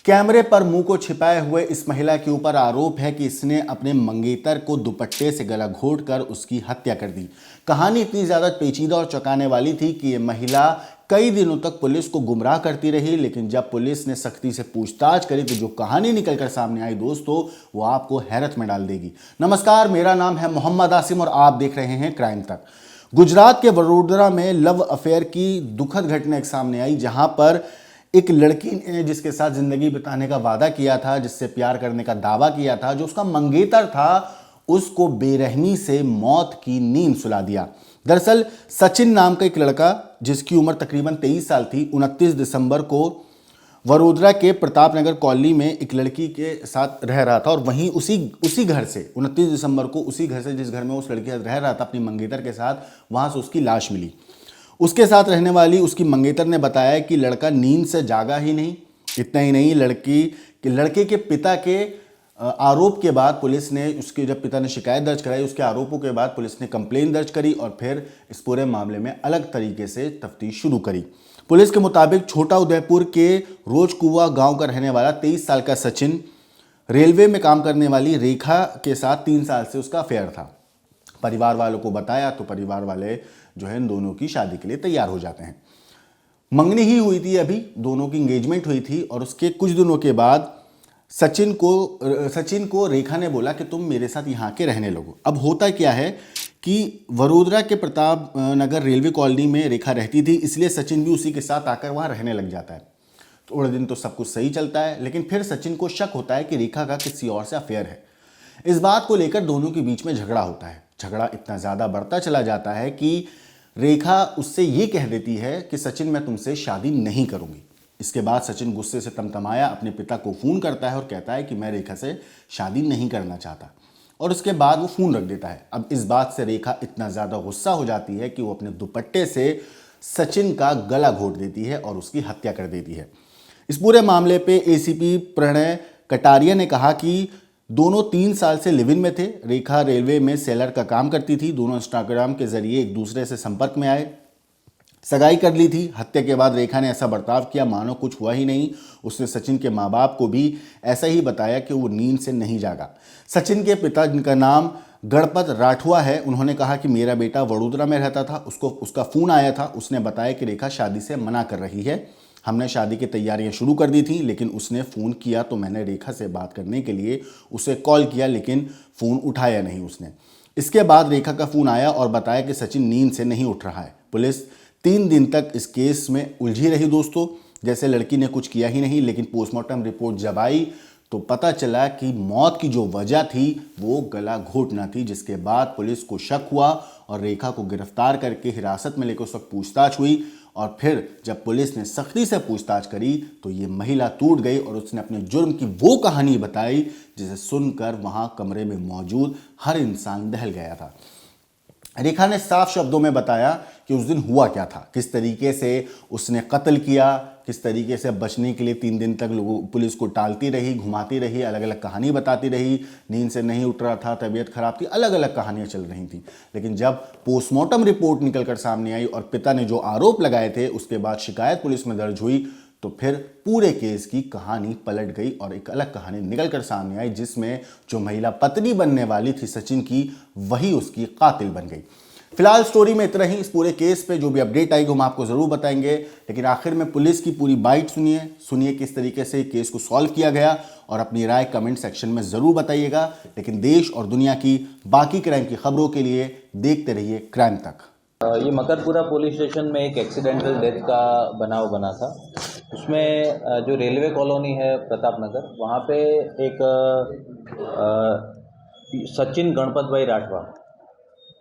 कैमरे पर मुंह को छिपाए हुए इस महिला के ऊपर आरोप है कि इसने अपने मंगेतर को दुपट्टे से गला घोंटकर उसकी हत्या कर दी। कहानी इतनी ज्यादा पेचीदा और चौंकाने वाली थी कि ये महिला कई दिनों तक पुलिस को गुमराह करती रही, लेकिन जब पुलिस ने सख्ती से पूछताछ करी तो जो कहानी निकलकर सामने आई दोस्तों, वो आपको हैरत में डाल देगी। नमस्कार, मेरा नाम है मोहम्मद आसिम और आप देख रहे हैं क्राइम तक। गुजरात के वडोदरा में लव अफेयर की दुखद घटना एक सामने आई, जहां पर एक लड़की ने जिसके साथ जिंदगी बिताने का वादा किया था, जिससे प्यार करने का दावा किया था, जो उसका मंगेतर था, उसको बेरहमी से मौत की नींद सुला दिया। दरअसल सचिन नाम का एक लड़का, जिसकी उम्र तकरीबन 23 साल थी, 29 दिसंबर को वडोदरा के प्रताप नगर कॉलोनी में एक लड़की के साथ रह रहा था और वहीं उसी घर से 29 दिसंबर को उसी घर से जिस घर में उस लड़की के साथ रह रहा था अपनी मंगेतर के साथ, वहां से उसकी लाश मिली। उसके साथ रहने वाली उसकी मंगेतर ने बताया कि लड़का नींद से जागा ही नहीं। इतना ही नहीं, लड़के के पिता के आरोप के बाद पुलिस ने उसके जब पिता ने शिकायत दर्ज कराई, उसके आरोपों के बाद पुलिस ने कंप्लेन दर्ज करी और फिर इस पूरे मामले में अलग तरीके से तफ्तीश शुरू करी। पुलिस के मुताबिक छोटा उदयपुर के रोजकुआ गांव का रहने वाला 23 साल का सचिन रेलवे में काम करने वाली रेखा के साथ 3 साल से उसका अफेयर था। परिवार वालों को बताया तो परिवार वाले जो है इन दोनों की शादी के लिए तैयार हो जाते हैं। मंगनी ही हुई थी, अभी दोनों की एंगेजमेंट हुई थी और उसके कुछ दिनों के बाद सचिन को रेखा ने बोला कि तुम मेरे साथ यहाँ के रहने लगो। अब होता क्या है कि वडोदरा के प्रताप नगर रेलवे कॉलोनी में रेखा रहती थी, इसलिए सचिन भी उसी के साथ आकर वहाँ रहने लग जाता है। थोड़े दिन तो सब कुछ सही चलता है, लेकिन फिर सचिन को शक होता है कि रेखा का किसी और से अफेयर है। इस बात को लेकर दोनों के बीच में झगड़ा होता है। झगड़ा इतना ज़्यादा बढ़ता चला जाता है कि रेखा उससे ये कह देती है कि सचिन, मैं तुमसे शादी नहीं करूंगी। इसके बाद सचिन गुस्से से तमतमाया अपने पिता को फ़ोन करता है और कहता है कि मैं रेखा से शादी नहीं करना चाहता, और उसके बाद वो फ़ोन रख देता है। अब इस बात से रेखा इतना ज़्यादा गुस्सा हो जाती है कि वो अपने दुपट्टे से सचिन का गला घोंट देती है और उसकी हत्या कर देती है। इस पूरे मामले पे एसीपी प्रणय कटारिया ने कहा कि दोनों 3 साल से लिव इन में थे। रेखा रेलवे में सेलर का काम करती थी। दोनों इंस्टाग्राम के जरिए एक दूसरे से संपर्क में आए, सगाई कर ली थी। हत्या के बाद रेखा ने ऐसा बर्ताव किया मानो कुछ हुआ ही नहीं। उसने सचिन के माँ बाप को भी ऐसा ही बताया कि वो नींद से नहीं जागा। सचिन के पिता, जिनका नाम गणपत राठवा है, उन्होंने कहा कि मेरा बेटा वडोदरा में रहता था, उसका फ़ोन आया था, उसने बताया कि रेखा शादी से मना कर रही है। हमने शादी की तैयारियां शुरू कर दी थी, लेकिन उसने फ़ोन किया तो मैंने रेखा से बात करने के लिए उसे कॉल किया, लेकिन फ़ोन उठाया नहीं उसने। इसके बाद रेखा का फ़ोन आया और बताया कि सचिन नींद से नहीं उठ रहा है। पुलिस 3 दिन तक इस केस में उलझी रही दोस्तों, जैसे लड़की ने कुछ किया ही नहीं। लेकिन पोस्टमार्टम रिपोर्ट जब आई तो पता चला कि मौत की जो वजह थी वो गला घोंटना थी, जिसके बाद पुलिस को शक हुआ और रेखा को गिरफ्तार करके हिरासत में लेकर उस वक्त पूछताछ हुई। और फिर जब पुलिस ने सख्ती से पूछताछ करी तो ये महिला टूट गई और उसने अपने जुर्म की वो कहानी बताई जिसे सुनकर वहां कमरे में मौजूद हर इंसान दहल गया था। रेखा ने साफ शब्दों में बताया कि उस दिन हुआ क्या था, किस तरीके से उसने कत्ल किया, किस तरीके से बचने के लिए 3 दिन तक लोगों पुलिस को टालती रही, घुमाती रही, अलग अलग कहानी बताती रही। नींद से नहीं उठ रहा था, तबीयत खराब थी, अलग अलग कहानियां चल रही थी। लेकिन जब पोस्टमार्टम रिपोर्ट निकलकर सामने आई और पिता ने जो आरोप लगाए थे उसके बाद शिकायत पुलिस में दर्ज हुई, तो फिर पूरे केस की कहानी पलट गई और एक अलग कहानी निकलकर सामने आई, जिसमें जो महिला पत्नी बनने वाली थी सचिन की, वही उसकी कातिल बन गई। फिलहाल स्टोरी में इतना ही। इस पूरे केस पे जो भी अपडेट आएगी हम आपको जरूर बताएंगे, लेकिन आखिर में पुलिस की पूरी बाइट सुनिए किस तरीके से केस को सॉल्व किया गया, और अपनी राय कमेंट सेक्शन में जरूर बताइएगा। लेकिन देश और दुनिया की बाकी क्राइम की खबरों के लिए देखते रहिए क्राइम तक। ये मकरपुरा पुलिस स्टेशन में एक एक्सीडेंटल डेथ का बनाव बना था। उसमें जो रेलवे कॉलोनी है प्रताप नगर, वहाँ पे एक सचिन गणपत भाई राठवा,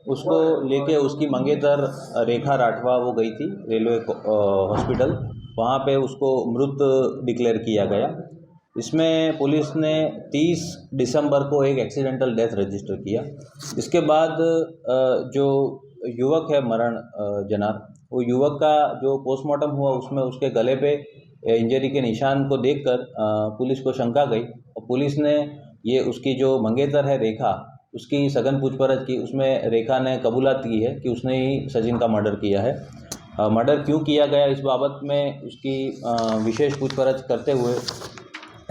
उसको लेके उसकी मंगेतर रेखा राठवा वो गई थी रेलवे हॉस्पिटल। वहाँ पे उसको मृत डिक्लेयर किया गया। इसमें पुलिस ने 30 दिसंबर को एक एक्सीडेंटल डेथ रजिस्टर किया। इसके बाद जो युवक है मरण जनार, वो युवक का जो पोस्टमार्टम हुआ उसमें उसके गले पे इंजरी के निशान को देखकर पुलिस को शंका गई और पुलिस ने ये उसकी जो मंगेतर है रेखा, उसकी सघन पूछपरछ की। उसमें रेखा ने कबूलात की है कि उसने ही सचिन का मर्डर किया है। मर्डर क्यों किया गया इस बाबत में उसकी विशेष पूछपरछ करते हुए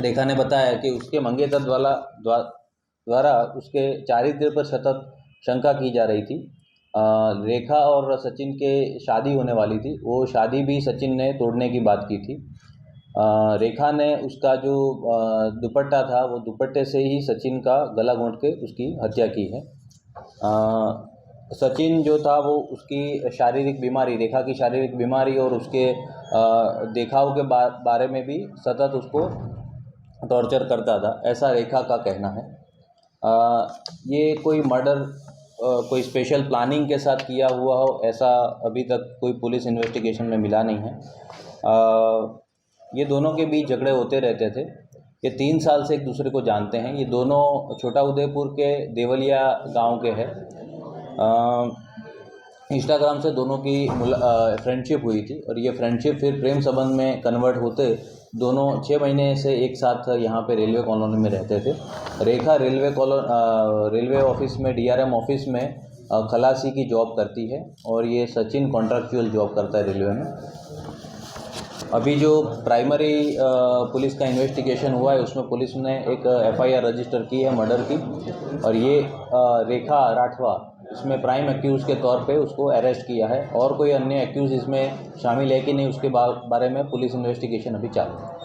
रेखा ने बताया कि उसके मंगेतर द्वारा उसके चारित्र्य पर सतत शंका की जा रही थी। रेखा और सचिन के शादी होने वाली थी, वो शादी भी सचिन ने तोड़ने की बात की थी। रेखा ने उसका जो दुपट्टा था वो दुपट्टे से ही सचिन का गला घोंट के उसकी हत्या की है। सचिन जो था वो उसकी शारीरिक बीमारी, रेखा की शारीरिक बीमारी और उसके देखाव के बारे में भी सतत उसको टॉर्चर करता था, ऐसा रेखा का कहना है। ये कोई मर्डर कोई स्पेशल प्लानिंग के साथ किया हुआ हो, ऐसा अभी तक कोई पुलिस इन्वेस्टिगेशन में मिला नहीं है। ये दोनों के बीच झगड़े होते रहते थे। ये 3 साल से एक दूसरे को जानते हैं। ये दोनों छोटा उदयपुर के देवलिया गांव के हैं। इंस्टाग्राम से दोनों की फ्रेंडशिप हुई थी और ये फ्रेंडशिप फिर प्रेम संबंध में कन्वर्ट होते दोनों 6 महीने से एक साथ यहाँ पे रेलवे कॉलोनी में रहते थे। रेखा रेलवे ऑफिस में, DRM ऑफिस में खलासी की जॉब करती है और ये सचिन कॉन्ट्रैक्चुअल जॉब करता है रेलवे में। अभी जो प्राइमरी पुलिस का इन्वेस्टिगेशन हुआ है उसमें पुलिस ने एक FIR रजिस्टर की है मर्डर की, और ये रेखा राठवा इसमें प्राइम एक्यूज़ के तौर पे उसको अरेस्ट किया है। और कोई अन्य एक्यूज़ इसमें शामिल है कि नहीं उसके बारे में पुलिस इन्वेस्टिगेशन अभी चालू है।